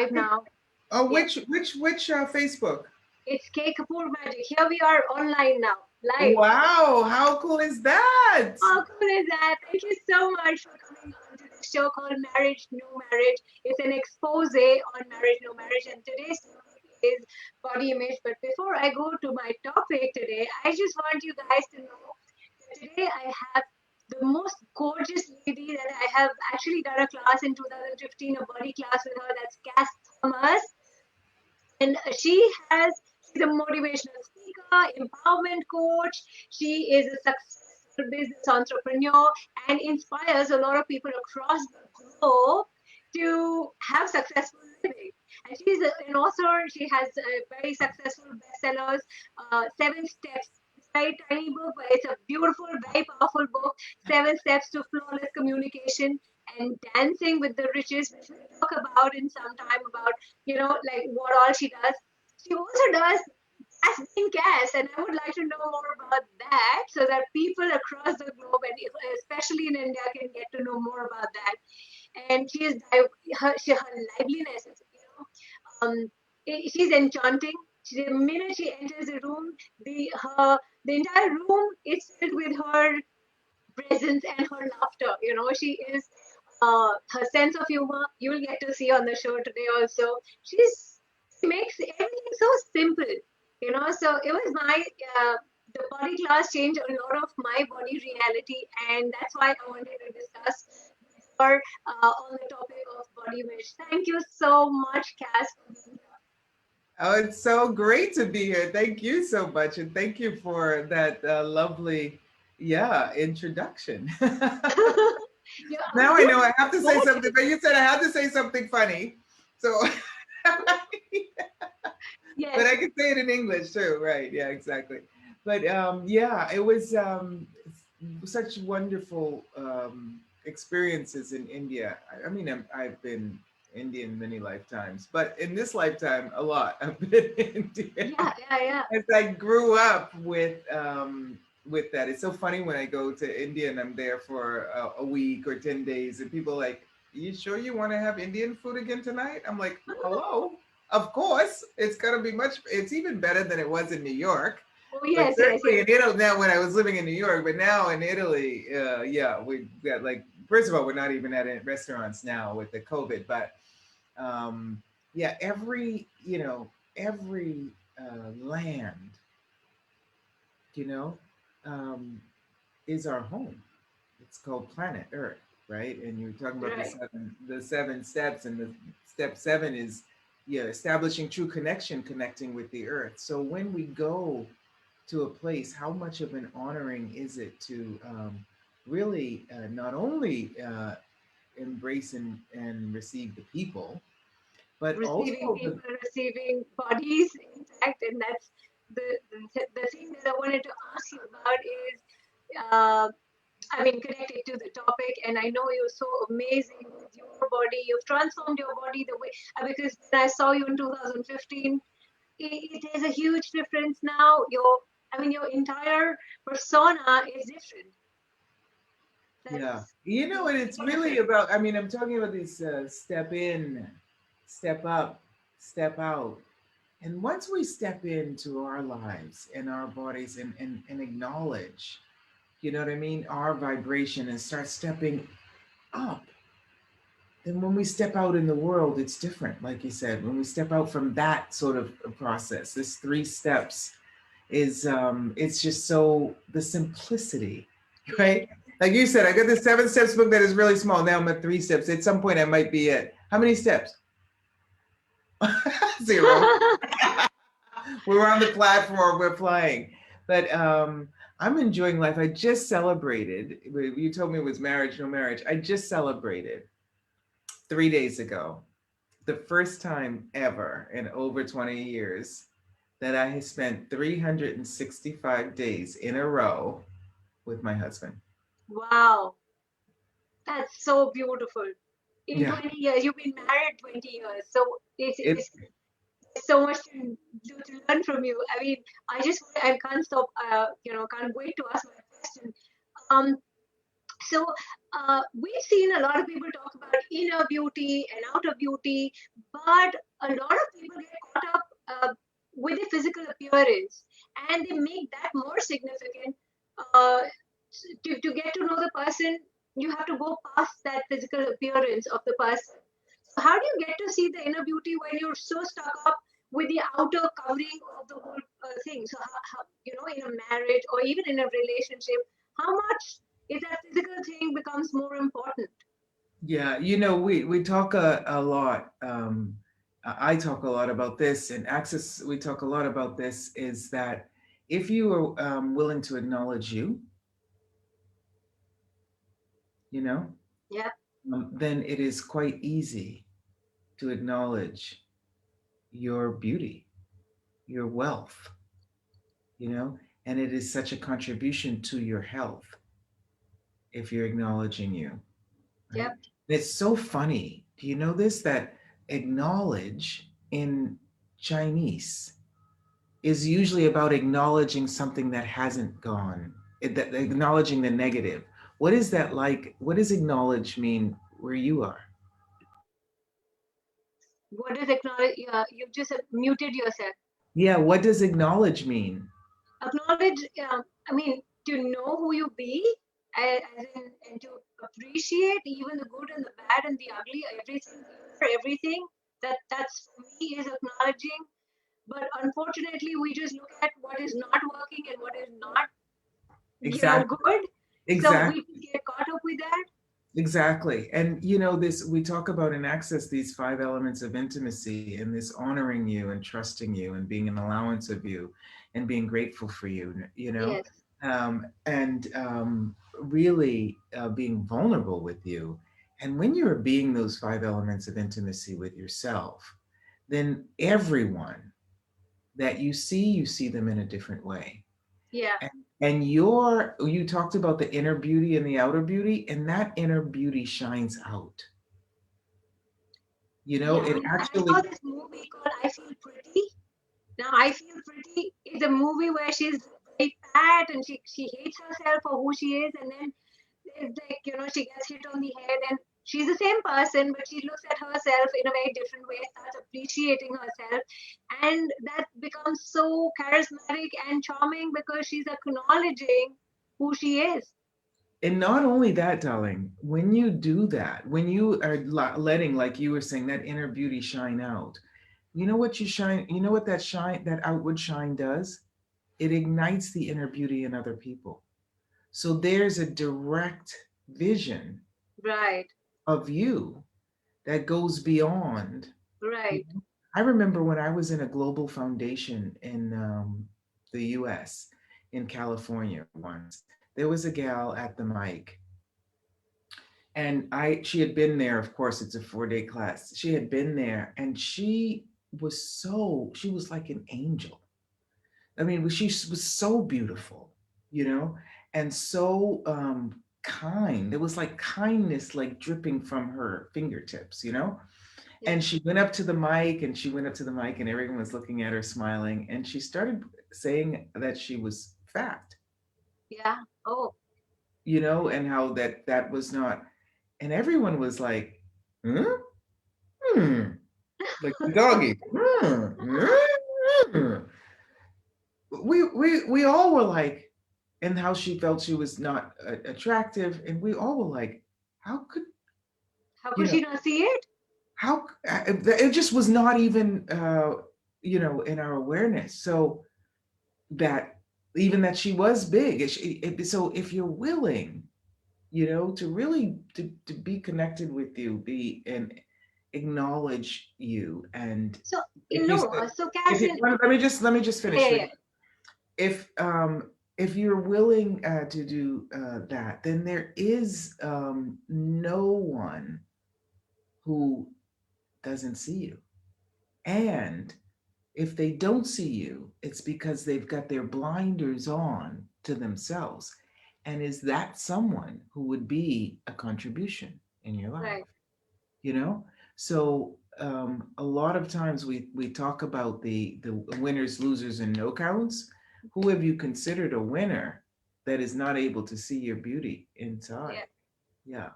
live now. Oh, Yeah. which Facebook? It's Kkapoormagic. Here we are online now, live. Wow, how cool is that? How cool is that? Thank you so much for coming on to this show called Marriage, No Marriage. It's an expose on marriage, no marriage, and today's topic is body image. But before I go to my topic today, I just want you guys to know that today I have the most gorgeous lady that I have actually done a class in 2015, a body class with her. That's Kass, and she's a motivational speaker, empowerment coach. She is a successful business entrepreneur and inspires a lot of people across the globe to have successful living. And she's an author. She has very successful bestsellers, Seven Steps. It's a very tiny book, but it's a beautiful, very powerful book. 7 Steps to Flawless Communication and Dancing with the Riches, which we'll talk about in some time about, like what all she does. She also does as being Cass, and I would like to know more about that so that people across the globe and especially in India can get to know more about that. And her liveliness, she's enchanting. The minute she enters the room, the entire room is filled with her presence and her laughter. She is her sense of humor. You'll get to see on the show today also. She makes everything so simple. So it was the body class changed a lot of my body reality, and that's why I wanted to discuss her on the topic of body image. Thank you so much, Cass, for being Oh, it's so great to be here. Thank you so much, and thank you for that lovely, yeah, introduction. here. Yeah, Now I know I have to say both. something, but you said I had to say something funny, so but Yes, I can say it in English too, right? Yeah, exactly. But yeah, it was such wonderful experiences in India. I mean, I've been Indian many lifetimes, but in this lifetime, a lot. I've been Indian yeah, yeah, yeah. as I grew up with that. It's so funny when I go to India and I'm there for a week or 10 days, and people are like, "You sure you want to have Indian food again tonight?" I'm like, "Hello." Of course, it's gonna be much. It's even better than it was in New York, Oh, but yes, yes, certainly yes. in Italy now. When I was living in New York, but now in Italy, yeah, we got like. First of all, we're not even at restaurants now with the COVID, but um, yeah, every land, you know, um, is our home. It's called planet Earth, right? And you're talking about Right. the seven steps, and the step seven is, yeah, establishing true connection, connecting with the earth. So when we go to a place, how much of an honoring is it to really not only embrace and receive the people, but Receiving also the people, receiving bodies intact, and that's the thing that I wanted to ask you about is, uh, I mean, connected to the topic. And I know you're so amazing with your body. You've transformed your body the way because when I saw you in 2015, it is a huge difference now. Your entire persona is different. yeah, That's and it's really wonderful. about. I mean, I'm talking about this step in, step up, step out. And once we step into our lives and our bodies and acknowledge, you know what I mean, our vibration and start stepping up, then when we step out in the world, it's different. Like you said, when we step out from that sort of a process, this 3 steps is it's just so the simplicity, Yes. right? Like you said, I got this 7 steps book that is really small. Now I'm at 3 steps. At some point I might be at how many steps? Zero. We're on the platform, we're flying. But I'm enjoying life. I just celebrated. You told me it was marriage, no marriage. I just celebrated 3 days ago, the first time ever in over 20 years that I have spent 365 days in a row with my husband. Wow, that's so beautiful. In Yeah, 20 years, you've been married 20 years, so it's it's so much to learn from you. I mean, I can't stop, can't wait to ask my question. Um, So we've seen a lot of people talk about inner beauty and outer beauty, but a lot of people get caught up with the physical appearance, and they make that more significant. Uh, to get to know the person, you have to go past that physical appearance of the person. So how do you get to see the inner beauty when you're so stuck up with the outer covering of the whole thing? So how, in a marriage or even in a relationship, how much is that physical thing becomes more important? Yeah, we talk a lot. I talk a lot about this, and Access, we talk a lot about this, is that if you are willing to acknowledge you, you know, Yeah, then it is quite easy to acknowledge your beauty, your wealth, and it is such a contribution to your health if you're acknowledging you, yep, right? It's so funny. Do you know this? That acknowledge in Chinese is usually about acknowledging something that hasn't gone, that acknowledging the negative. What is that like? What does acknowledge mean where you are? what is acknowledge? You've just muted yourself. Yeah, what does acknowledge mean? Acknowledge. I mean, to know who you be, as in, and to appreciate even the good and the bad and the ugly, everything for everything. That's for me is acknowledging. But unfortunately, we just look at what is not working and what is not, Exactly. good. So Exactly. we get caught up with that. Exactly. And this we talk about in Access these five elements of intimacy and this honoring you and trusting you and being an allowance of you and being grateful for you, Yes. and really being vulnerable with you. And when you're being those five elements of intimacy with yourself, then everyone that you see them in a different way. Yeah. And, you talked about the inner beauty and the outer beauty, and that inner beauty shines out. Yeah. It I saw actually, this movie called I Feel Pretty. Now, I Feel Pretty is a movie where she's very fat and she hates herself for who she is. And then it's like, she gets hit on the head and she's the same person, but she looks at herself in a very different way, starts appreciating herself. And that becomes so charismatic and charming because she's acknowledging who she is. and not only that, darling, when you do that, when you are letting, like you were saying, that inner beauty shine out, you know what that outward shine does? It ignites the inner beauty in other people. So there's a direct vision Right, of you that goes beyond. right. I remember when I was in a global foundation in the US, in California once, there was a gal at the mic, and she had been there. Of course, it's a 4-day class. She had been there, and she was like an angel. I mean, she was so beautiful, you know, and so kind. There was like kindness, like dripping from her fingertips, And Yeah, she went up to the mic, and she went up to the mic, and everyone was looking at her smiling, and she started saying that she was fat, yeah. Oh, and how that was not, and everyone was like, hmm? Hmm. Like the doggy. Hmm. Hmm. We all were like, and how she felt she was not attractive, and we all were like, how could how you could know she not see it? it just was not even in our awareness. So that even that she was big. So if you're willing, to really to be connected with you, be and acknowledge you, and So, if you so if Cass, you let me just yeah, finish. yeah, If you're willing to do that, then there is no one who doesn't see you. And if they don't see you, it's because they've got their blinders on to themselves. And is that someone who would be a contribution in your life? right. You know? So a lot of times we talk about the winners, losers, and no counts. Who have you considered a winner? that is not able to see your beauty Yeah. inside. Yeah.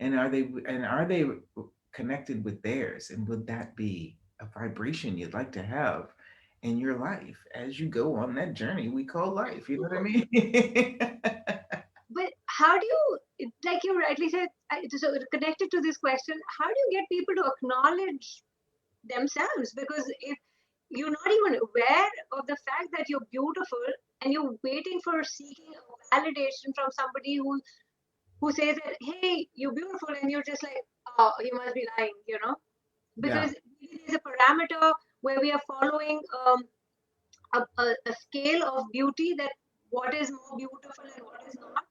And are they connected with theirs? And would that be a vibration you'd like to have in your life as you go on that journey we call life? You know what I mean? But how do you, like you rightly said, so connected to this question, how do you get people to acknowledge themselves? Because if you're not even aware of the fact that you're beautiful and you're waiting for seeking a validation from somebody who says that, hey, you're beautiful, and you're just like, oh, you must be lying, Yeah. because there's a parameter where we are following a scale of beauty, that what is more beautiful and what is not,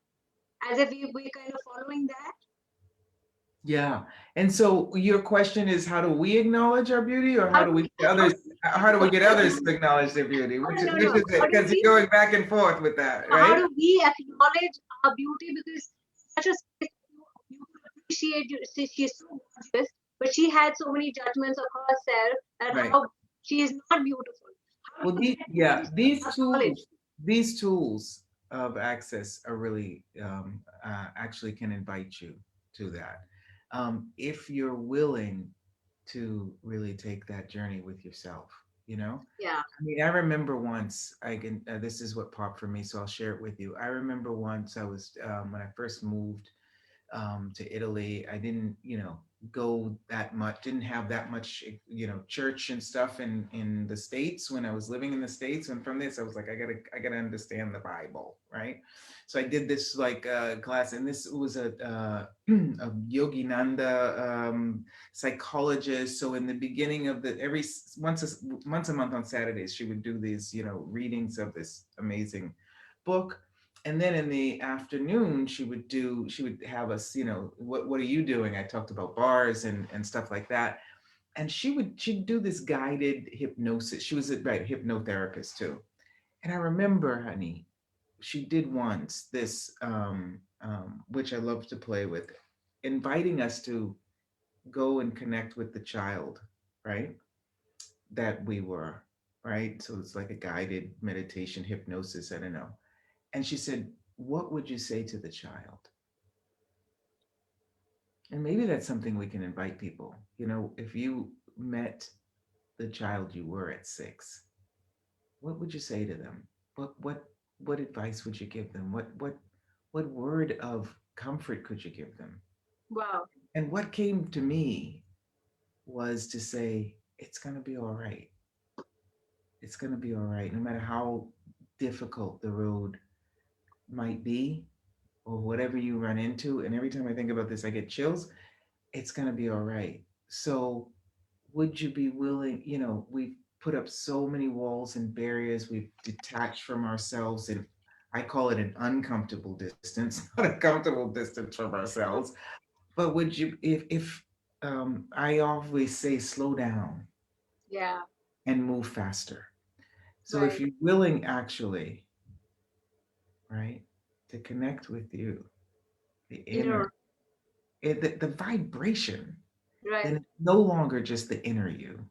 as if we kind of following that. Yeah. And so your question is, how do we acknowledge our beauty, or How do we, how do how do we get others to acknowledge their beauty? no, no, Which no. is it? How do Because we, you're going back and forth with that, how right? do we acknowledge our beauty? Because such a space, you would appreciate, she's so gorgeous, but she had so many judgments of herself and Right. how she is not beautiful. How do Well, you get people to acknowledge? these tools of access are really actually can invite you to that. If you're willing to really take that journey with yourself, you know? Yeah. I mean, I remember once, this is what popped for me, so I'll share it with you. I remember once I was, when I first moved to Italy. I didn't, go that much, didn't have that much, church and stuff in the States when I was living in the States. And from this, I was like, I gotta understand the Bible, right? So I did this like class, and this was a Yogi Nanda psychologist. So in the beginning of the once a month on Saturdays, she would do these, readings of this amazing book. And then in the afternoon she would have us, what are you doing? I talked about bars and stuff like that. And she'd do this guided hypnosis. She was a right hypnotherapist too. And I remember, honey, she did once this which I love to play with, inviting us to go and connect with the child, right, that we were, right? So it's like a guided meditation hypnosis, I don't know. And she said, what would you say to the child? And maybe that's something we can invite people. If you met the child you were at 6, what would you say to them? What advice would you give them? What word of comfort could you give them? Wow. And what came to me was to say, it's gonna be all right. It's gonna be all right, no matter how difficult the road might be or whatever you run into. And every time I think about this, I get chills. It's going to be all right. So, would you be willing? We've put up so many walls and barriers, we've detached from ourselves, and I call it an uncomfortable distance, not a comfortable distance from ourselves. But would you, if I always say, slow down Yeah. and move faster. So, if Right. you're willing, actually, right, to connect with you, the inner, Inner. the vibration, then Right. it's no longer just the inner you.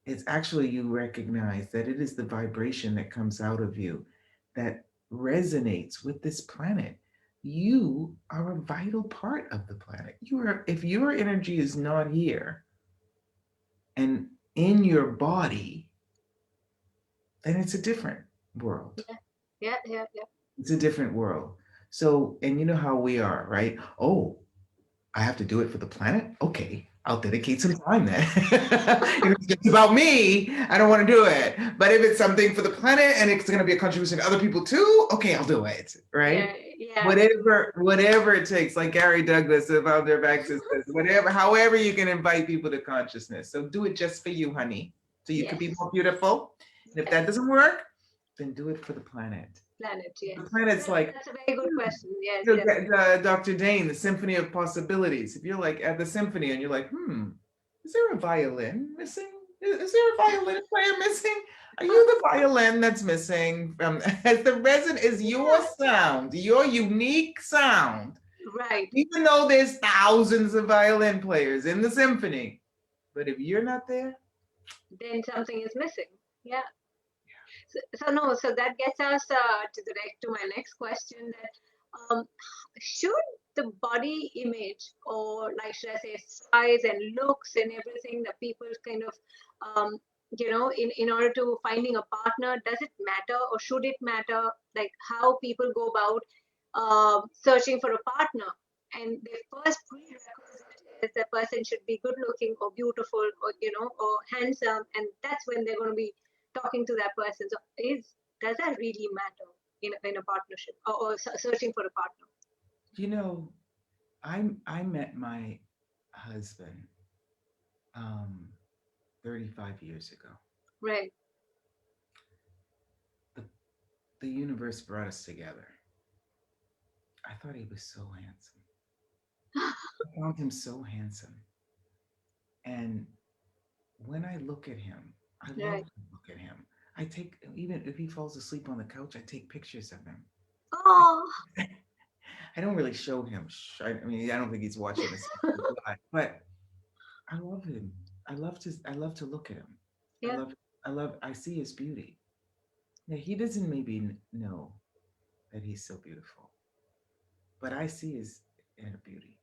It's actually you recognize that it is the vibration that comes out of you that resonates with this planet. You are a vital part of the planet. If your energy is not here and in your body, then it's a different world. Yeah. Yeah. Yeah. Yeah. It's a different world. So, and you know how we are, right? Oh, I have to do it for the planet? Okay, I'll dedicate some time then. If it's just about me, I don't want to do it. But if it's something for the planet and it's going to be a contribution to other people too, okay, I'll do it. Yeah. Right? Yeah. Whatever it takes, like Gary Douglas, the founder of Access says, however you can invite people to consciousness. So do it just for you, honey. So you could be Yes. more beautiful. And if Yes. that doesn't work, then do it for the planet. Planet. The Yes. planet's like, That's a very good question. Yes. so Yes. Dr. Dane, the Symphony of Possibilities. If you're like at the symphony and you're like, is there a violin missing? Is there a violin player missing? Are you the violin that's missing? As the resin is your Yeah. sound, your unique sound. Right. Even though there's thousands of violin players in the symphony, but if you're not there, Then something is missing. Yeah. So no, so that gets us to my next question, that should the body image, or like should I say size and looks and everything that people kind of um, in order to finding a partner, does it matter or should it matter, like how people go about searching for a partner? And the first prerequisite is the person should be good looking or beautiful, or or handsome, and that's when they're going to be talking to that person. So does that really matter in a partnership, or searching for a partner? You know, I met my husband um 35 years ago. Right. The the universe brought us together. I thought he was so handsome. I found him so handsome. And when I look at him, I love Right. to look at him. I take, even if he falls asleep on the couch, I take pictures of him. Oh, I don't really show him. I mean, I don't think he's watching this live, but I love him. I love to look at him. I yeah. love, I see his beauty. Now, he doesn't maybe know that he's so beautiful, but I see his inner beauty.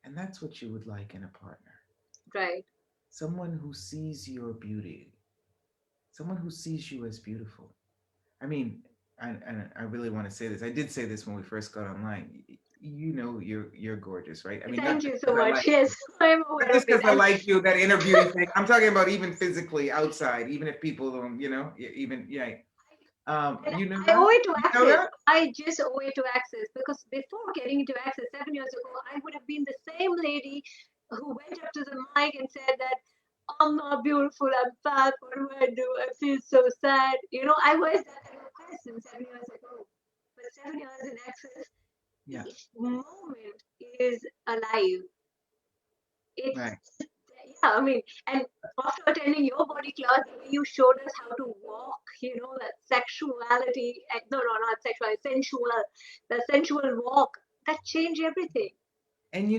And that's what you would like in a partner. Right. Someone who sees your beauty, someone who sees you as beautiful. I mean, and I really want to say this. I did say this when we first got online. You know, you're gorgeous, right? I mean, not Thank just you so because I much. like you, Yes, I'm not aware of just it. because I And like you, that inner beauty thing. I'm talking about even physically outside, even if people don't, even yeah. And You know I that? owe it to You know Access. that? I just owe it to Access, because before getting into Access 7 years ago, I would have been the same lady who went up to the mic and said that I'm not beautiful, I'm fat, what do I do? I feel so sad. I was that kind of person 7 years ago. But 7 years in Access, Yeah, each moment is alive. It's right. yeah, I mean, and after attending your body class, the way you showed us how to walk, that sexuality, no, no, not sexual, the sensual walk, that changed everything. And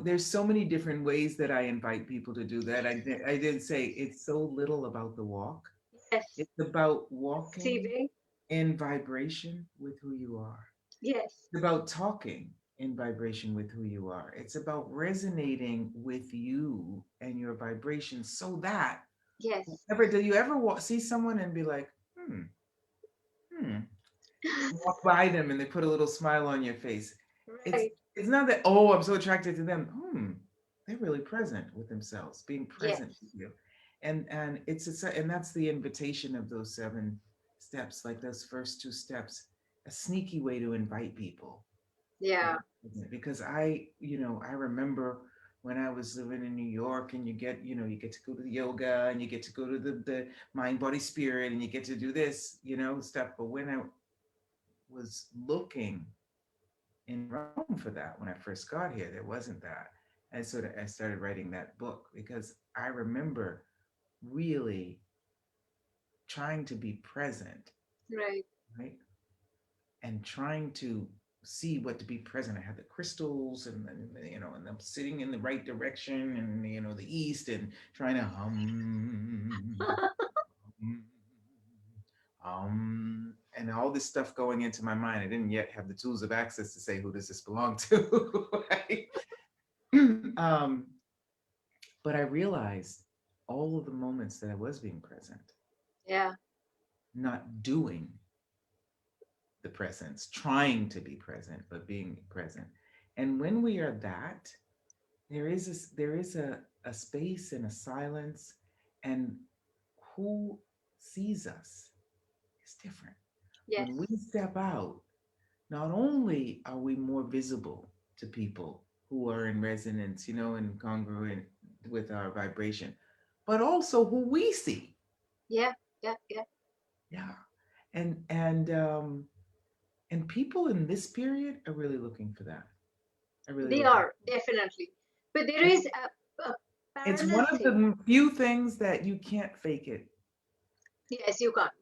there's so many different ways that I invite people to do that. I did say it's so little about the walk. Yes, It's about walking receiving, in vibration with who you are. yes, It's about talking in vibration with who you are. It's about resonating with you and your vibration, so that yes, ever do you ever see someone and be like, hmm, walk by them and they put a little smile on your face. It's right, it's not that, oh, I'm so attracted to them. They're really present with themselves, being yes, present with you. And and that's the invitation of those 7 steps, like those first 2 steps, a sneaky way to invite people to yeah, be present. Because I remember when I was living in New York, and you get to go to the yoga, and you get to go to the mind, body, spirit, and you get to do this, stuff. But when I was looking in Rome for that, when I first got here, there wasn't that. And so I started writing that book because I remember really trying to be present, right, right? And trying to see what to be present. I had the crystals, and I'm sitting in the right direction, and the east, and trying to hum, and all this stuff going into my mind. I didn't yet have the tools of access to say, who does this belong to? Right? um, but I realized all of the moments that I was being present, yeah, not doing the presence, trying to be present, but being present. And when we are that, there is a space and a silence, and who sees us is different. yes, When we step out, not only are we more visible to people who are in resonance, and congruent with our vibration, but also who we see. yeah, yeah, yeah. Yeah. And people in this period are really looking for that. Are really They looking. are definitely, but there And is a it's parallel one of thing. the few things that you can't fake it. Yes, you can't.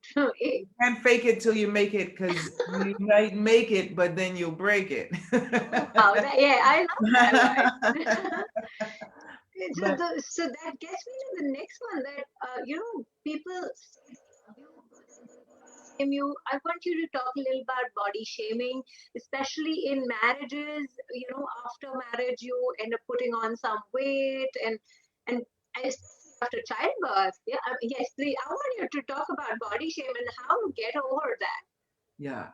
You can't fake it till you make it, because you might make it, but then you'll break it. Oh, wow, yeah, I love that one. So, But so that gets me to the next one, that people say they love you, blame you. I want you to talk a little about body shaming, especially in marriages. After marriage, you end up putting on some weight, and especially after childbirth. Yeah, yes, please. I want you to talk about body shame and how to get over that. Yeah.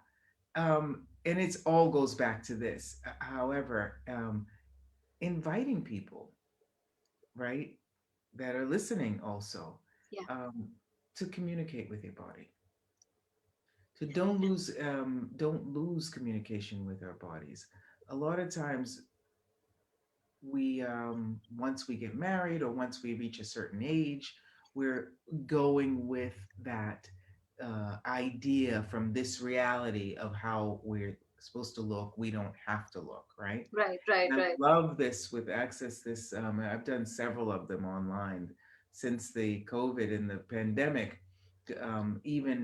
And it's all goes back to this. However, inviting people, right, that are listening also, Yeah, um, to communicate with your body, to don't lose communication with our bodies. A lot of times we once we get married or once we reach a certain age, we're going with that idea from this reality of how we're supposed to look. We don't have to look, right? right, right, And I right. love this with Access. This I've done several of them online since the COVID and the pandemic. Even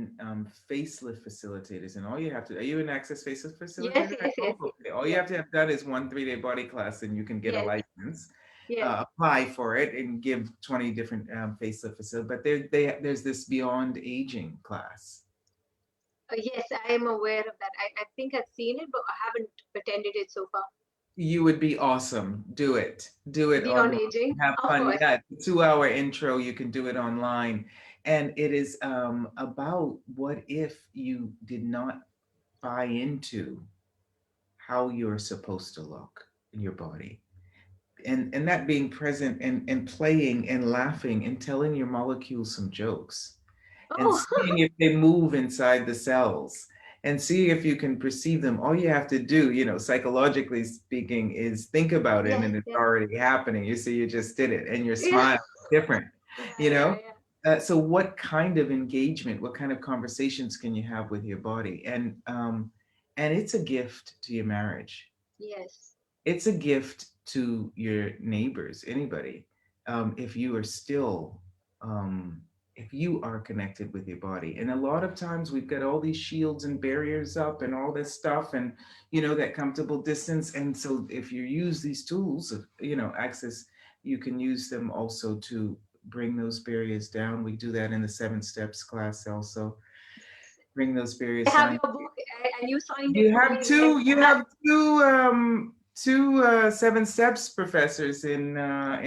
facelift facilitators, and all you have to, are you an Access facelift Yes, facilitator? I yes, yes, hope. Okay. All you yes, have to have done is one 3-day body class, and you can get a yes, license, yes. apply for it, and give 20 different facelift facilities. But there's this beyond aging class. Yes, I am aware of that. I think I've seen it, but I haven't attended it so far. You would be awesome. Do it. Do it Beyond online. aging, Have of fun. course. Yeah, it's a 2-hour intro. You can do it online. And it is about what if you did not buy into how you're supposed to look in your body. And that being present and playing and laughing and telling your molecules some jokes and Oh, seeing if they move inside the cells and see if you can perceive them. All you have to do, psychologically speaking, is think about it yes, and it's yes, already happening. You see, you just did it and your yeah, smile is different, yeah, you yeah, know? yeah. So what kind of engagement, what kind of conversations can you have with your body? And it's a gift to your marriage. Yes, It's a gift to your neighbors, anybody. If you are still, if you are connected with your body. And a lot of times we've got all these shields and barriers up and all this stuff and, that comfortable distance. And so if you use these tools, access, you can use them also to bring those barriers down. We do that in the 7 steps class also, yes. bring those I barriers have down. your book, and you signed it You for have me. Yes, two. You I have. have two 7 steps professors in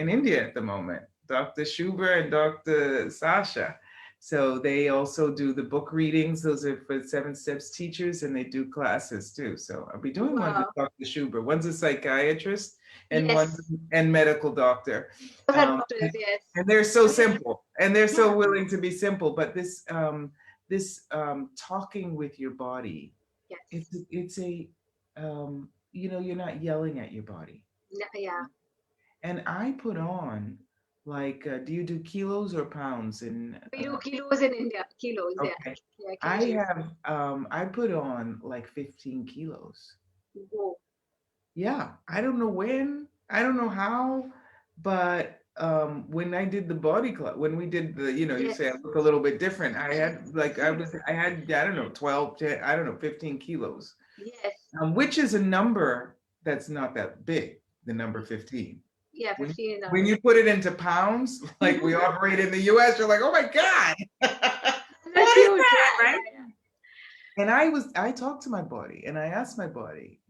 India at the moment, Dr. Shuber and Dr. Sasha. So they also do the book readings. Those are for 7 steps teachers, and they do classes too. So I'll be doing one with Wow. Dr. Shuber. One's a psychiatrist and one's Yes, and medical doctor. those are Um, doctors. Yes. and they're so Oh yeah, simple, and they're so yeah. willing to be simple. But this talking with your body, Yes. it's a you're not yelling at your body. Yeah. And I put on, like, do you do kilos or pounds in We do kilos in India. Kilos. Yeah. okay. Yeah. I Kgs. have I put on like 15 kilos. Whoa. Yeah, I don't know when, I don't know how, but when I did the body club, when we did the, you Yes. say I look a little bit different. I Yes. had like I had, I don't know, 12, 10, I don't know, 15 kilos, Yes. which is a number that's not that big, the number 15. Yeah. When 15 is when ours. you put it into pounds, like we operate in the US, you're like, oh my God, That's what is huge. that, Yeah. right? Yeah. Yeah. And I talked to my body and I asked my body,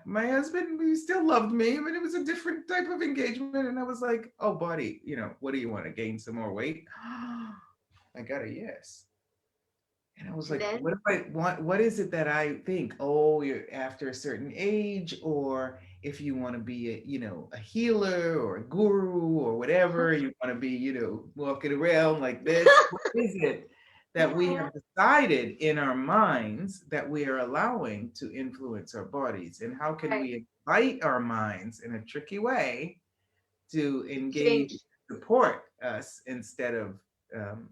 my husband, he still loved me, but it was a different type of engagement. And I was like, oh, body, what do you want to gain some more weight? I got a yes. And I was And like, then. what do I want? What is it that I think? Oh, you're after a certain age, or if you want to be a healer or a guru or whatever, you want to be, walking around like this. What is it Yeah. that we Yeah. have decided in our minds that we are allowing to influence our bodies? And how can Right. we invite our minds in a tricky way to engage, Change. support us instead of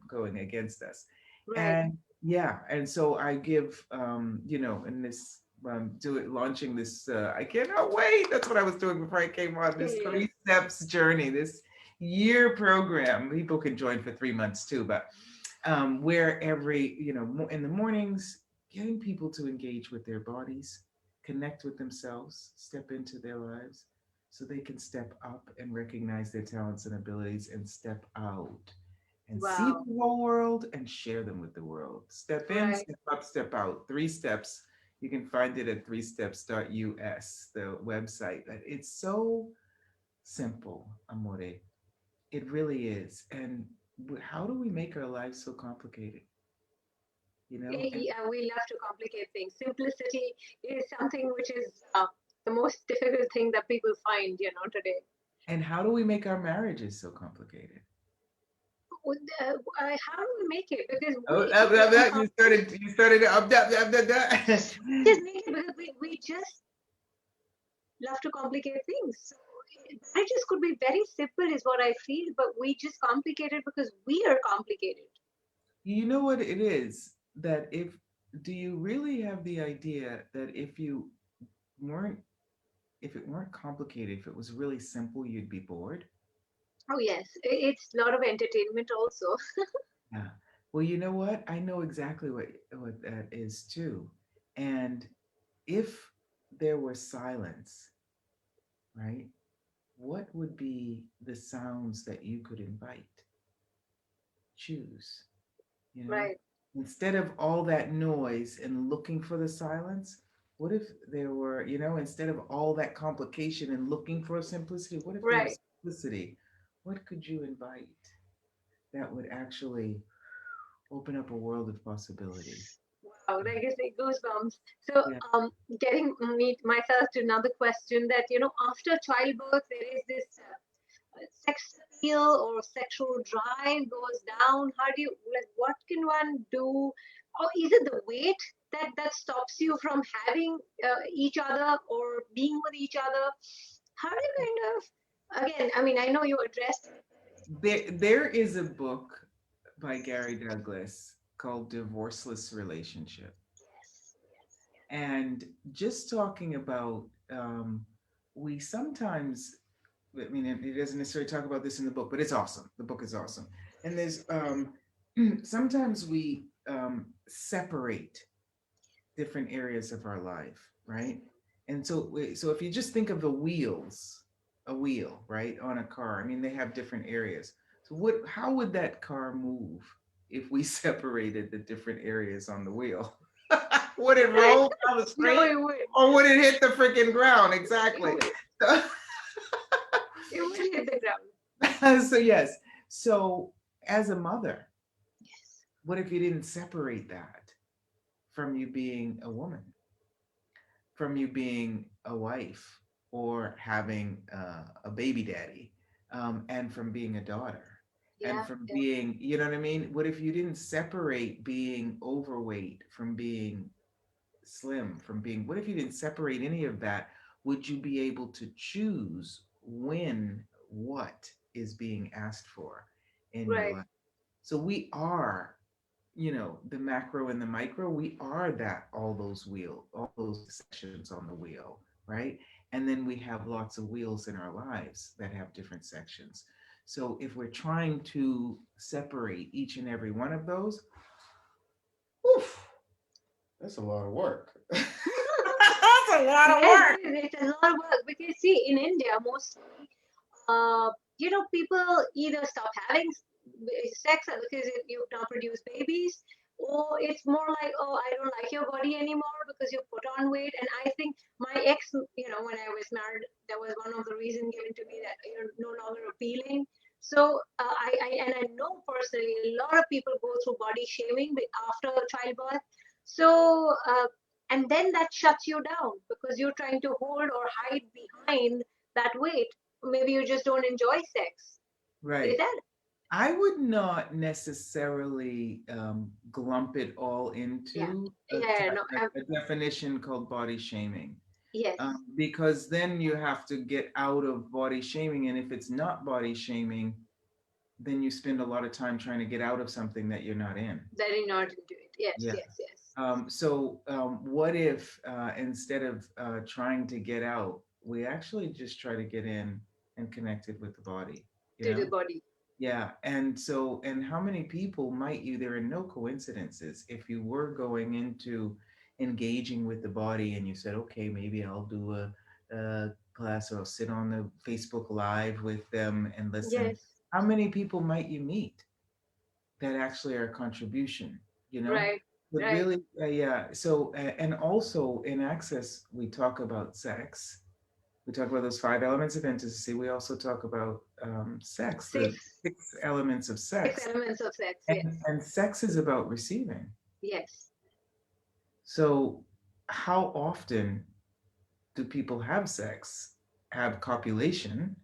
going against us? Right. And yeah, and so I give, in this, launching this, I cannot wait. That's what I was doing before I came on this Yes. 3 steps journey, this year program. People can join for 3 months too, but where every, in the mornings, getting people to engage with their bodies, connect with themselves, step into their lives so they can step up and recognize their talents and abilities and step out and see Wow. the whole world and share them with the world. Step in, Right. step up, step out. 3 steps. You can find it at 3steps.us, the website. It's so simple, amore. It really is. And how do we make our lives so complicated? You know, and Yeah, we love to complicate things. Simplicity is something which is the most difficult thing that people find, today. and how do we make our marriages so complicated? How do we make it? Because Oh, we you started we just make it because we just love to complicate things. So marriages could be very simple, is what I feel, but we just complicate it because we are complicated. You know what it is, that if do you really have the idea that weren't if it weren't complicated, if it was really simple, you'd be bored? Oh yes, it's a lot of entertainment also. Yeah. Well, you know what? I know exactly what that is too. And if there were silence, right? What would be the sounds that you could invite? Choose, you know? Right, Instead of all that noise and looking for the silence, what if there were, instead of all that complication and looking for simplicity, what if there right. was simplicity? What could you invite that would actually open up a world of possibilities? Wow, that gives me goosebumps. So, Yeah. getting me myself to another question that after childbirth there is this sex appeal or sexual drive goes down. How do you like? What can one do? Or is it the weight that stops you from having each other or being with each other? How do you kind of again? I mean, I know you addressed it. There is a book by Gary Douglas called Divorceless Relationship. Yes, yes, And just talking about, we sometimes, I mean, it doesn't necessarily talk about this in the book, but it's awesome. The book is awesome. And there's, sometimes we separate different areas of our life, right? And so, so if you just think of the wheels, a wheel, right, on a car, I mean, they have different areas. So how would that car move if we separated the different areas on the wheel? Would it yes. roll down the No, street it would. or would it hit the freaking ground? It Exactly. would. So, It would hit the ground. so yes. So as a mother, Yes. what if you didn't separate that from you being a woman, from you being a wife, or having a baby daddy, and from being a daughter, and Yeah. from Yeah. being, you know what I mean? What if you didn't separate being overweight from being slim, from being, what if you didn't separate any of that? Would you be able to choose when what is being asked for in your Right. life? So we are, the macro and the micro, we are that, all those sections on the wheel, right? And then we have lots of wheels in our lives that have different sections. So if we're trying to separate each and every one of those, oof, that's a lot of work. That's a lot of Yes, work. it's a lot of work because see, in India, mostly, people either stop having sex because you now produce babies, or it's more like, oh, I don't like your body anymore because you put on weight. And I think my ex, when I was married, that was one of the reasons given to me that you're no longer appealing. So I know personally a lot of people go through body shaming after childbirth. So and then that shuts you down because you're trying to hold or hide behind that weight. Maybe you just don't enjoy sex. Is Right. that? I would not necessarily glump it all Yeah. into Yeah. No. a definition called body shaming, Yes. because then you have to get out of body shaming. And if it's not body shaming, then you spend a lot of time trying to get out of something that you're not in. That is not into it. Yes. Yeah. Yes. Yes. What if instead of trying to get out, we actually just try to get in and connected with the body, you To the know? body. Yeah, and how many people might you, there are no coincidences. If you were going into engaging with the body and you said, okay, maybe I'll do a class or I'll sit on the Facebook Live with them and listen, Yes. how many people might you meet? that actually are a contribution, you know? Right. But Right. really, yeah. So, and also in Access, we talk about sex. We talk about those five elements of intimacy. We also talk about sex, the Six. six elements of Six sex. elements of sex. And, Yes. and sex is about receiving. Yes. So, how often do people have sex, have copulation,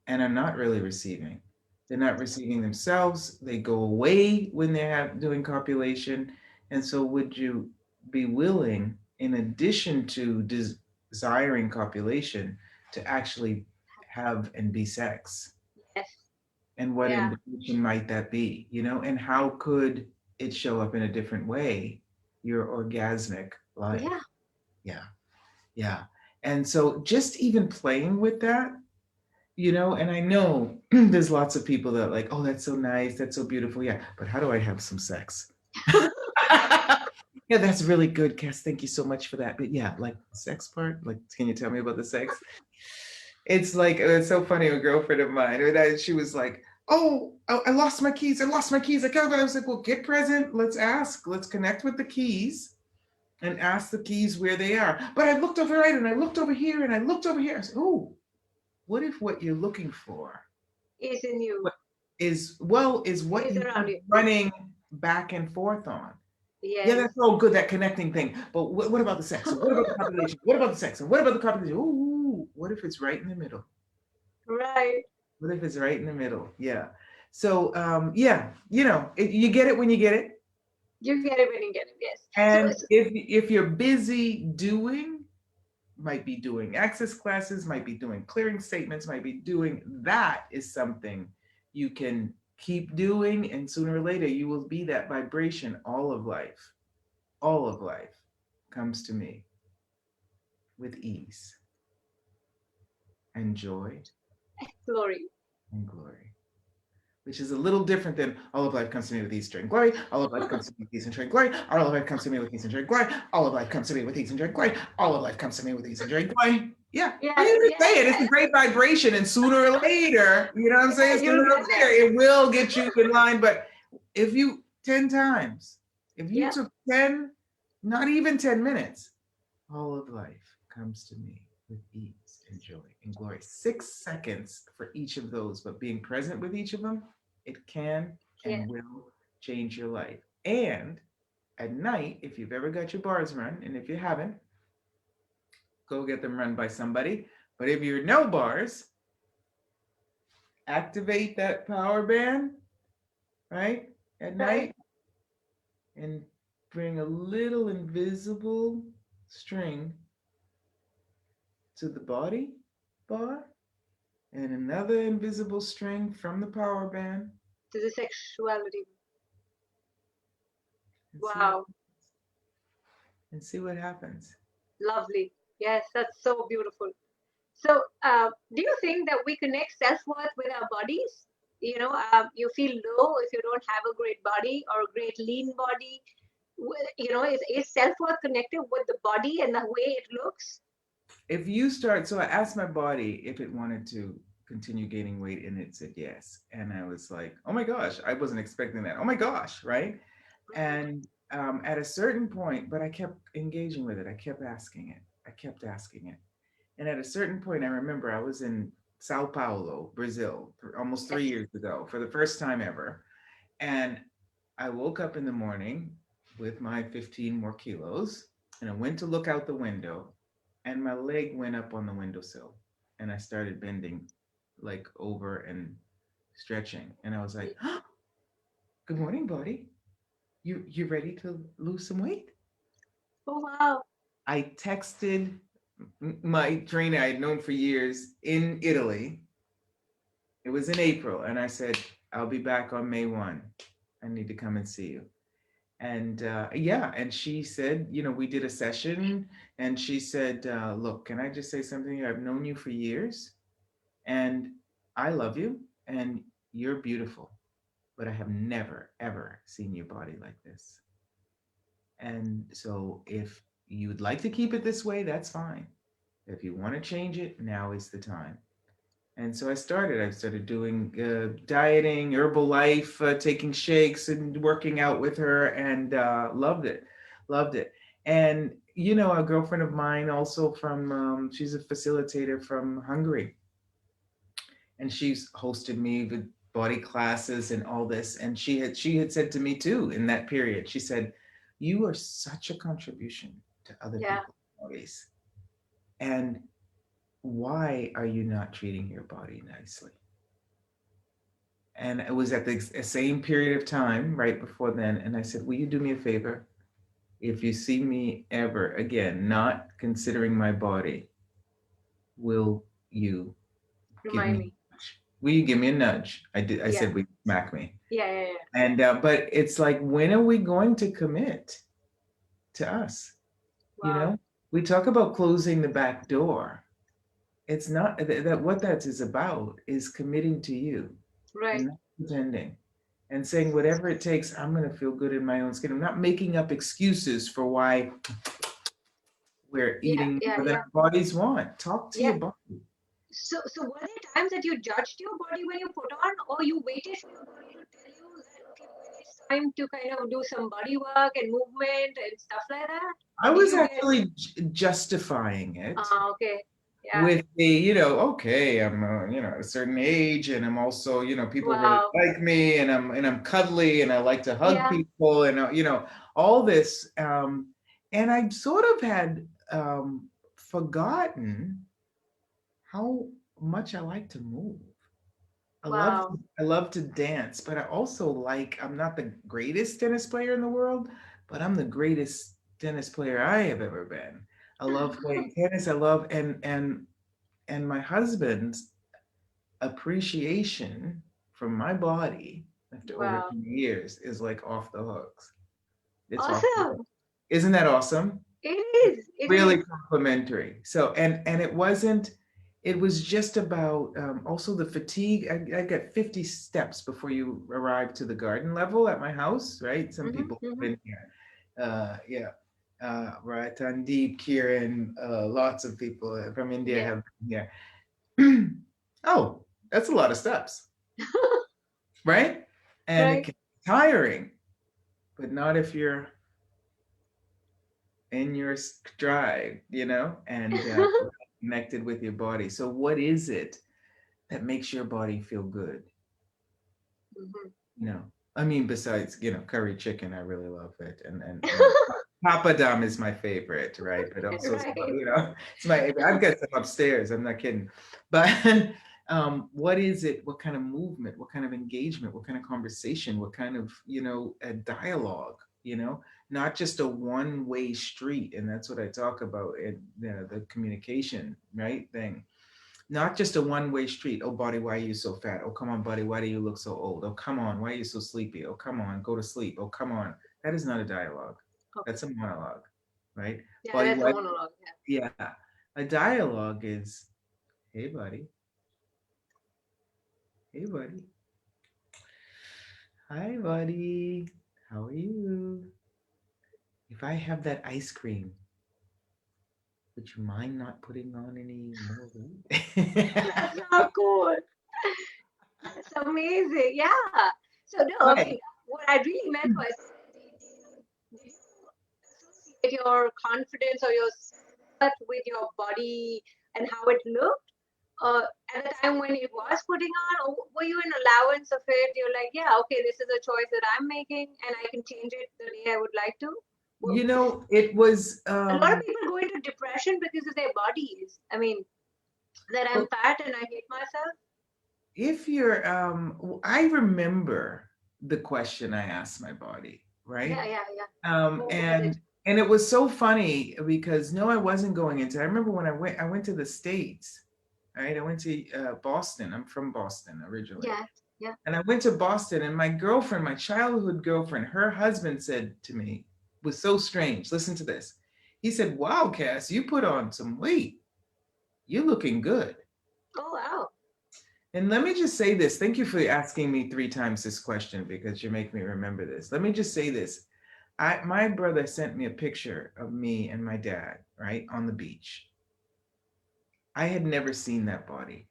and are not really receiving? They're not receiving themselves. They go away when they're doing copulation. And so, would you be willing, in addition to desiring copulation, to actually have and be sex? Yes. And what Yeah. invitation might that be? And how could it show up in a different way, your orgasmic life? Yeah. Yeah, yeah. And so, just even playing with that, and I know there's lots of people that are like, oh, that's so nice, that's so beautiful. Yeah, but how do I have some sex? Yeah, that's really good, Cass. Thank you so much for that. But yeah, like the sex part, like, can you tell me about the sex? It's like, it's so funny. A girlfriend of mine, she was like, oh, I lost my keys. I lost my keys. I was like, well, get present. Let's ask. Let's connect with the keys and ask the keys where they are. But I looked over right and I looked over here and I looked over here. I said, oh, what if what you're looking for Is in you. what is what Is you around keep you. running back and forth on? Yeah, Yes. that's all good, that connecting thing. But what about the sex? And what about the population? What about the sex? And what about the population? Ooh, what if it's right in the middle? Right. What if it's right in the middle? Yeah. So, yeah, you get it when you get it. You get it when you get it. Yes. And if you're busy doing, might be doing access classes, might be doing clearing statements, might be doing, that is something you can keep doing, and sooner or later you will be that vibration. All of life, comes to me with ease and joy Glory. and glory, which is a little different than all of life comes to me with ease and glory. All of life comes to me with ease and joy and glory. All of life comes to me with ease and joy and glory. All of life comes to me with ease and joy and glory. All of life comes to me with ease and joy and glory. Yeah, but Yes. you just Yes. say it. It's a Yes. great vibration, and sooner or later, you know what I'm saying? Yeah. Sooner You'll or get later, there. it will get you in line. But if you 10 times, if you Yeah. took 10, not even 10 minutes, all of life comes to me with ease and joy and glory. 6 seconds for each of those, but being present with each of them, it can Yeah. and will change your life. And at night, if you've ever got your bars run, and if you haven't, go get them run by somebody. But if you're no bars, activate that power band, right, at Right. night, and bring a little invisible string to the body bar and another invisible string from the power band, To the sexuality. and Wow. see what happens. Lovely. Yes. That's so beautiful. So, do you think that we connect self worth with our bodies? You feel low if you don't have a great body or a great lean body. Is self worth connected with the body and the way it looks? If you start, so I asked my body if it wanted to continue gaining weight, and it said yes. And I was like, oh my gosh, I wasn't expecting that. Oh my gosh, right? And at a certain point, but I kept engaging with it. I kept asking it. I kept asking it. And at a certain point, I remember I was in Sao Paulo, Brazil, almost Yes. 3 years ago for the first time ever. And I woke up in the morning with my 15 more kilos, and I went to look out the window, and my leg went up on the windowsill, and I started bending like over and stretching. And I was like, oh, good morning, buddy. You ready to lose some weight? Oh, wow. I texted my trainer I had known for years in Italy. It was in April, and I said, I'll be back on May 1. I need to come and see you. And yeah, and she said, we did a session, and she said, look, can I just say something? I've known you for years, and I love you, and you're beautiful, but I have never, ever seen your body like this. And so if you'd like to keep it this way, that's fine. If you want to change it, now is the time. And so I started doing dieting, herbal life, taking shakes and working out with her, and loved it, loved it. And a girlfriend of mine also from she's a facilitator from Hungary, and she's hosted me with body classes and all this. And she had said to me too in that period, she said, "You are such a contribution to other Yeah. people's bodies, and why are you not treating your body nicely?" And it was at the same period of time right before then. And I said, "Will you do me a favor? If you see me ever again, not considering my body, will you give Remind me me. a nudge? Will you give me a nudge?" I did. I Yeah. said, "Will you smack me?" Yeah. Yeah. Yeah. And but it's like, when are we going to commit to us? You Wow. know, we talk about closing the back door. It's not that what that is about is committing to you and Right. not pretending and saying whatever it takes, I'm going to feel good in my own skin. I'm not making up excuses for why we're Yeah. eating Yeah. more than Yeah. our bodies want. Talk to Yeah. your body. So were there times that you judged your body when you put on, or you waited for your body to tell you that okay, when it's time to kind of do some body work and movement and stuff like that? I Or did was you get actually justifying it okay, yeah, with the, okay, I'm, at a certain age, and I'm also, people really wow, like me, and I'm cuddly, and I like to hug yeah, people, and all this, and I sort of had forgotten how much I like to move. wow, I love to dance, but I also I'm not the greatest tennis player in the world, but I'm the greatest tennis player I have ever been. I love playing tennis. I love and my husband's appreciation from my body after over wow, 20 years is like off the hooks. It's off the hooks. awesome. Isn't that awesome? It Really is, complimentary. So and it was just about also the fatigue. I got 50 steps before you arrive to the garden level at my house, right? Some mm-hmm, people mm-hmm. have been here. Yeah. Right. Deep, Kieran, lots of people from India Yeah, have been here. Oh, that's a lot of steps, right? And it right, can be tiring, but not if you're in your stride, and connected with your body. So, what is it that makes your body feel good? mm-hmm. You know, I mean, besides curry chicken, I really love it, and papadum is my favorite, right? But also, Right, it's my I've got some upstairs. I'm not kidding, but. What is it? What kind of movement? What kind of engagement? What kind of conversation? What kind of a dialogue? Not just a one-way street. And that's what I talk about in the communication, right, thing. Not just a one-way street. Oh, body, why are you so fat? Oh, come on, buddy, why do you look so old? Oh, come on, why are you so sleepy? Oh, come on, go to sleep. Oh, come on. That is not a dialogue. okay, That's a monologue, right? yeah, Body, that's a why? monologue. Yeah. A dialogue is, hey, buddy, hey, buddy, hi, buddy, how are you? If I have that ice cream, would you mind not putting on any more weight? That's so cool. That's amazing. Yeah. So no, I mean, Right. what I really meant was, did you associate your confidence or your self with your body and how it looked? Uh, at the time when it was putting on, or were you in allowance of it? You're like, yeah, okay, this is a choice that I'm making, and I can change it the day I would like to. It was A lot of people go into depression because of their bodies. I mean, that I'm well, fat and I hate myself. if you're I remember the question I asked my body, Yeah, right? yeah, yeah. Um What was it? and and it was so funny because no, I wasn't going into. I remember when I went to the States, right? I went to Boston. I'm from Boston originally. Yeah, yeah. And I went to Boston, and my girlfriend, my childhood girlfriend, her husband said to me, was so strange. Listen to this. He said, "Wow, Cass, you put on some weight. You're looking good." Oh wow. And let me just say this. Thank you for asking me 3 times this question because you make me remember this. Let me just say this. My brother sent me a picture of me and my dad, right, on the beach. I had never seen that body.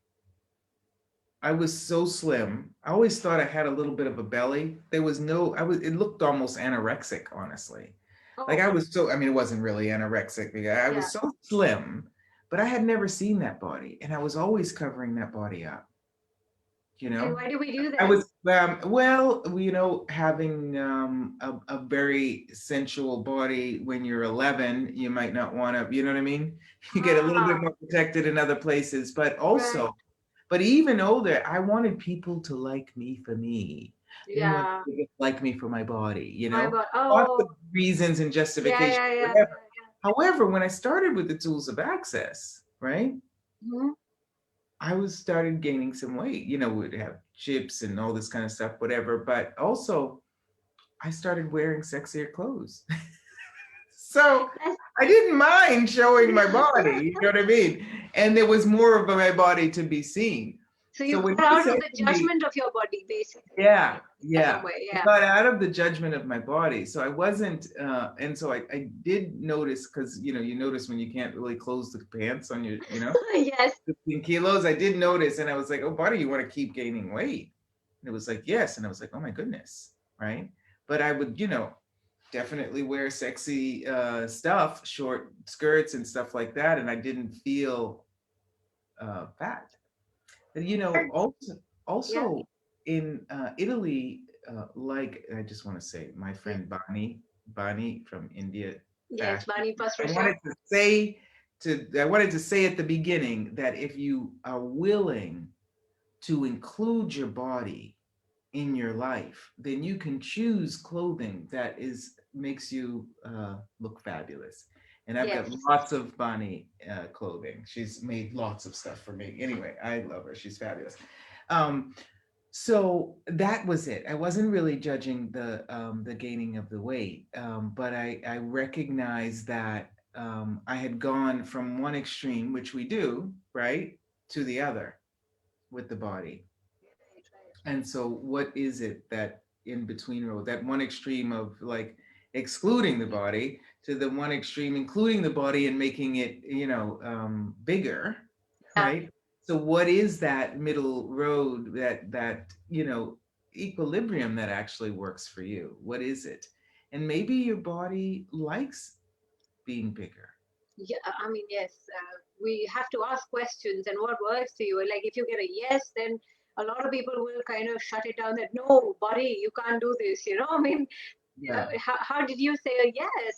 I was so slim. I always thought I had a little bit of a belly. There was no, it looked almost anorexic, honestly. Like Oh, I was so, I mean, it wasn't really anorexic because I yeah. was so slim, but I had never seen that body. And I was always covering that body up, you And know? why do we do I that? was, well, having a very sensual body when you're 11, you might not want to, you know what I mean? You get a little bit Ah, more protected in other places, but right. also, but even older, I wanted people to like me for me. I didn't want Yeah. people to like me for my body, My God. Lots Oh, of reasons and yeah, justification, yeah, yeah, whatever. yeah, yeah. However, when I started with the tools of access, right? Mhm. I was started gaining some weight. We'd have chips and all this kind of stuff, whatever. But also, I started wearing sexier clothes. So That's, I didn't mind showing my body, you know what I mean? And there was more of my body to be seen. so So you when got you out said of the to me, judgment of your body, basically, yeah, in some yeah. way. I Yeah. got out of the judgment of my body. So I wasn't, and so I did notice, because, you notice when you can't really close the pants on your, Yes. 15 kilos. I did notice, and I was like, "Oh, buddy, you want to keep gaining weight?" And it was like, "Yes." And I was like, "Oh my goodness," right? But I would, definitely wear sexy stuff, short skirts and stuff like that, and I didn't feel fat. But Or- Yeah. also in Italy, like I just want to say, my Yeah. friend Bani from India, Yes, fashion. Bani I Pasrasha. wanted to say I wanted to say at the beginning that if you are willing to include your body in your life, then you can choose clothing that makes you look fabulous. And I've got Yes. lots of Bonnie clothing. She's made lots of stuff for me. Anyway, I love her. She's fabulous. Um, so that was it. I wasn't really judging the gaining of the weight, but I recognized that I had gone from one extreme, which we do, right, to the other with the body. Right, right. And so, what is it that in between road, that one extreme of like excluding the body to the one extreme, including the body and making it, bigger, Yeah. right? So, what is that middle road, that equilibrium that actually works for you? What is it? And maybe your body likes being bigger. Yeah, I mean, yes, we have to ask questions and what works to you. Like, if you get a yes, then a lot of people will kind of shut it down that no, buddy, you can't do this. I mean, Yeah. how did you say a yes?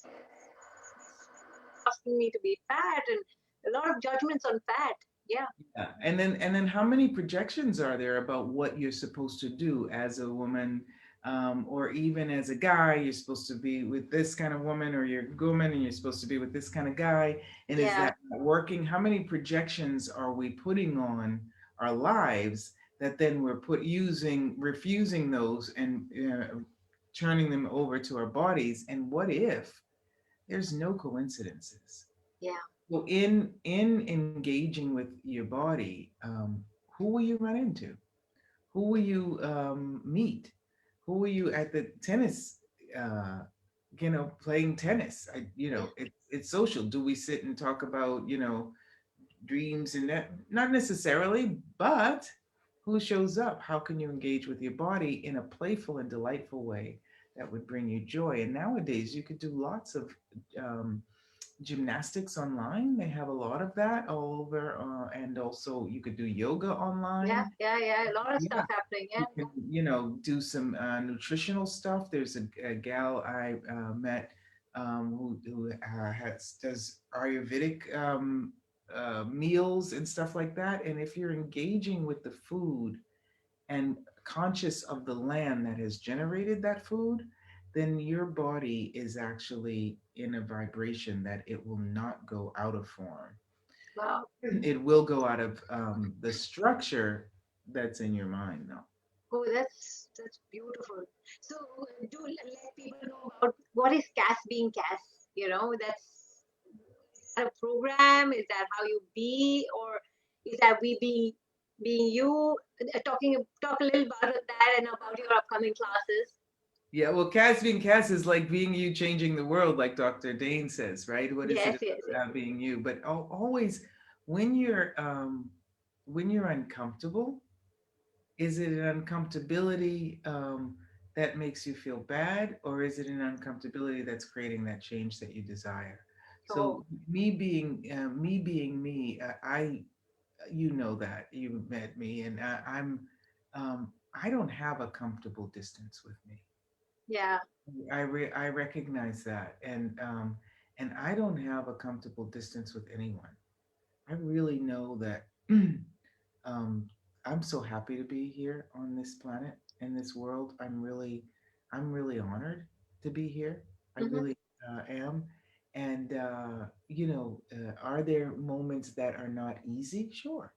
Asking me to be fat and a lot of judgments on fat. Yeah, Yeah. And then how many projections are there about what you're supposed to do as a woman, or even as a guy? You're supposed to be with this kind of woman, or you're a woman and you're supposed to be with this kind of guy. And is yeah, that not working? How many projections are we putting on our lives that then we're refusing those and turning them over to our bodies? And what if there's no coincidences? yeah, So in engaging with your body, who will you run into? Who will you meet? Who will you at the tennis? Uh, playing tennis. yeah, It's social. Do we sit and talk about dreams and that? Not necessarily, but who shows up? How can you engage with your body in a playful and delightful way that would bring you joy? And nowadays, you could do lots of um, gymnastics online. They have a lot of that all over, and also you could do yoga yeah, online. yeah, yeah. A lot of Yeah, stuff happening. Yeah, you can, do some nutritional stuff. There's a gal I met, who does Ayurvedic meals and stuff like that. And if you're engaging with the food and conscious of the land that has generated that food, then your body is actually in a vibration that it will not go out of form. wow. It will go out of the structure that's in your mind, though. Oh, that's beautiful. So, do let people know about what is Cass being Cass. That's is that a program? Is that how you be, or is that we being you? Talk a little about that and about your upcoming classes. Yeah, well, Cass being Cass is like being you changing the world, like Dr. Dane says, right? What is Yes, it yes, yes. about being you? But always when you're when you're uncomfortable, Is it an uncomfortability that makes you feel bad, or is it an uncomfortability that's creating that change that you desire? So Oh, me being me, I you know that you met me, and I don't have a comfortable distance with me. yeah. I recognize that, and I don't have a comfortable distance with anyone. I really know that um, I'm so happy to be here on this planet, in this world. I'm really honored to be here. I Hmm. really am. And are there moments that are not easy? Sure,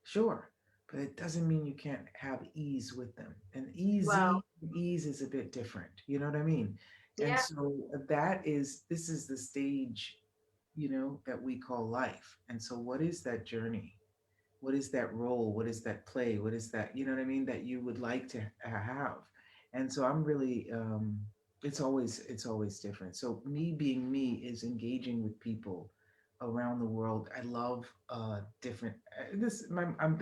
sure, but it doesn't mean you can't have ease with them. And Wow. ease is a bit different. You know what I mean? And Yeah. so this is the stage, that we call life. And so what is that journey? What is that role? What is that play? What is that, you know what I mean, that you would like to have? And so I'm really, it's always different. So me being me is engaging with people around the world. I love different, I'm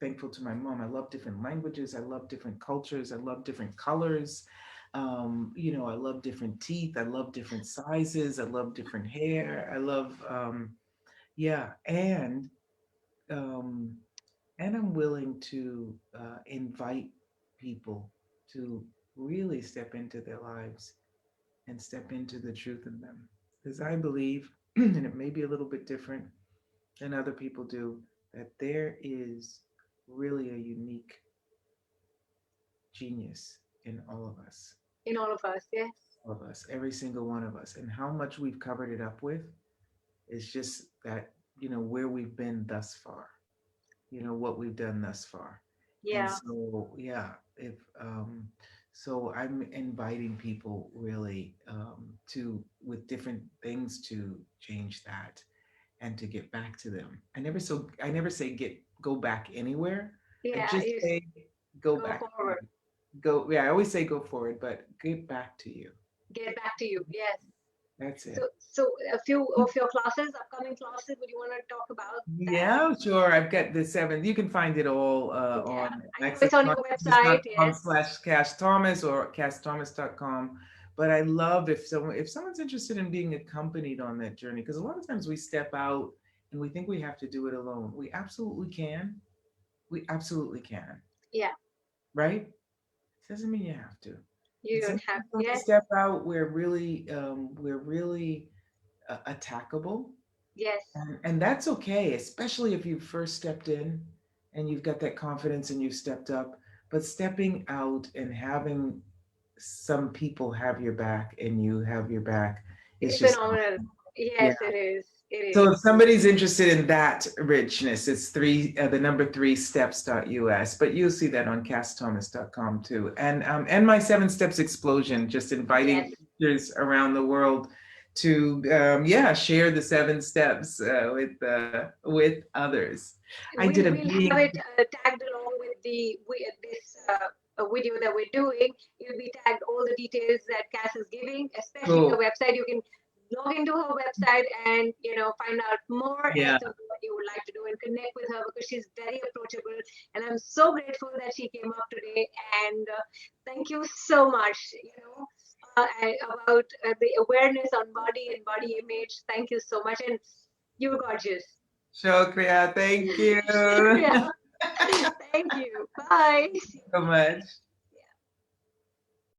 thankful to my mom. I love different languages. I love different cultures. I love different colors. I love different teeth. I love different sizes. I love different hair. I love, yeah. Um, and I'm willing to invite people to really step into their lives and step into the truth in them. Because I believe, and it may be a little bit different than other people do, that there is really a unique genius in all of us. In all of us. Yes. All of us, every single one of us. And how much we've covered it up with is just that, where we've been thus far, what we've done thus far. And Yeah. so, yeah, if so I'm inviting people really to with different things to change that and to get back to them. I never say go back anywhere. I Yeah. just You say go go back to you. forward. Go, yeah, I always say go forward, but get back to you. Get back to you. Yes. That's So, it. so a few of your classes, upcoming classes, would you want to talk about that? Yeah, sure. I've got the seven. You can find it all Yeah. on I know it's on your website. accessconsciousness.com Yes. slash Cash Thomas or cashthomas.com. But I love if someone's interested in being accompanied on that journey, because a lot of times we step out and we think we have to do it alone. We absolutely can. We absolutely can. Yeah. Right? Doesn't mean you have to. You And don't sometimes have. when we Yes. step out, we're really attackable. Yes. And that's okay, especially if you first stepped in and you've got that confidence and you've stepped up. But stepping out and having some people have your back and you have your back is It's just phenomenal. awesome. Yeah. Yes, it is. It So is. if somebody's interested in that richness, it's the number three steps.us, but you'll see that on castthomas.com too. And my seven steps explosion, just Yes. inviting teachers around the world to share the seven steps with others. I did a We'll have big it tagged along with this video that we're doing. It'll be tagged all the details that Cass is giving, especially her cool. website. You can log into her website and find out more as Yeah. to what you would like to do and connect with her because she's very approachable. And I'm so grateful that she came up today. And thank you so much. About the awareness on body and body image. Thank you so much, and you're gorgeous. Shukriya. Thank you. Shukriya. Thank you. Bye. So much.